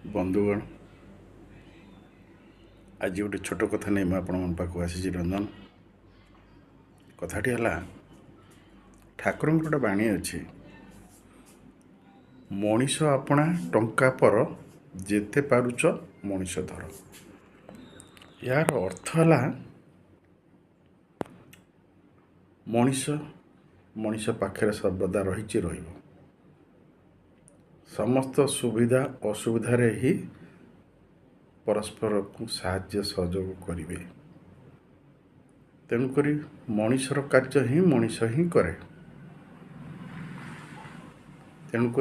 बंधुगण आज गोटे छोट कथा नहीं आपण पाक आसी रंजन कथाटी है ठाकुर गोटे बाणी अच्छी मनीष आपणा टंका पर जेते पारुच मनीष धर। यार अर्थ है मनीष मनीष पाखे सर्वदा रही समस्त सुविधा असुविधा ही परस्पर को साहाय्य सहयोग करेंगे। तेणुक मनीषर कार्य ही मनीष ही करे। तेणुक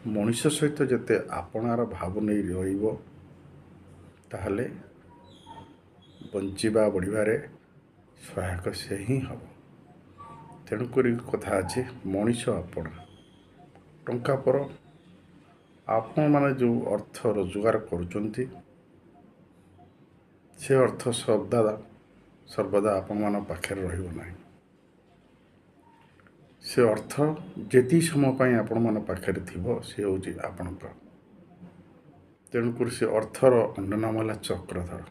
मनीष सहित जिते आपणार भाव नहीं रहिबो ताहले बंचिबा बढ़िबारे सहायक से ही हम। तेणुक कथा अच्छे मनीष आपण टंका पर आपण माने जो अर्थ रोजगार करुचंती से अर्थ सर्वदा आपण मान पाखे रहिबो नाही। से अर्थ जेती समय आपण मान पाखे थिबो से होची आपणकर। तेणुक से अर्थर अन्य नाम है चक्रधर।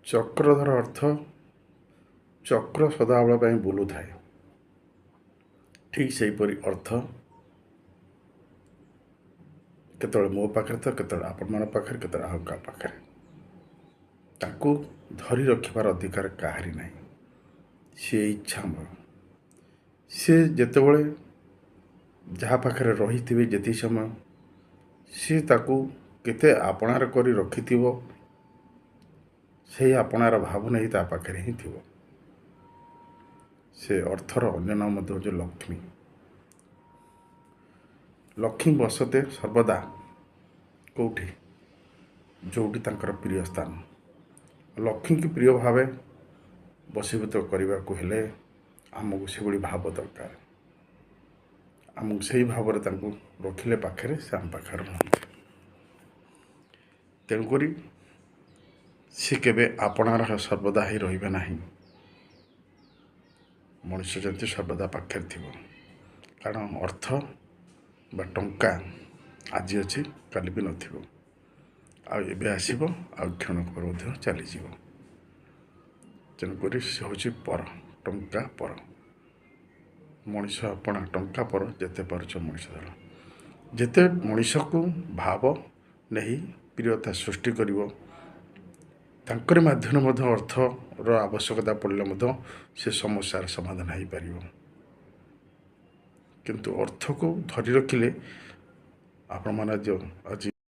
चक्रधर अर्थ चक्र सदाबेल बुलू थाए। ठीक से अर्थ केतळे मो पाखे तो केतळे आपण मान पाखे केतळे आउ का पाखे ताकू धरी रखिबार अधिकार काहारी नहीं। सी इच्छा मोर सी जेतेबळे जहाँ पाखे रही जेती समय सी ताकू केते आपणार करी रखिथिबो से आपणार भाव नहीं ता पाखे ही थिबो। से अर्थर अन्य नाम जो लक्ष्मी। लक्ष्मी बसते सर्वदा कौटी जोटी तांकर प्रिय स्थान। लक्ष्मी की प्रिय भाव बसीभूत करने को हेले आमको से भाई भाव दरकार। आमको से भाव रखिले पाखे से आम पाखे रुहते। तेणुक सी केबे आपणार सर्वदा ही रहिबे नाही। मनुष्य जंतु सर्वदा पाखे थिबो कारण अर्थ बा टंका आज अच्छी काली भी नथिबो आबे आसीबो आ क्षण पर चली जीवो। तेणुक से हूँ पर टंका पर मनीष अपना टंका पर जेते पारुछ मनीष धर। जेते मनीष को भाव नहीं प्रियता सृष्टि करिवो तांकर माध्यम अर्थर आवश्यकता पड़े से समस्यार समाधान हो पार। किंतु अर्थ को धरी रखिले आपण माने जो आज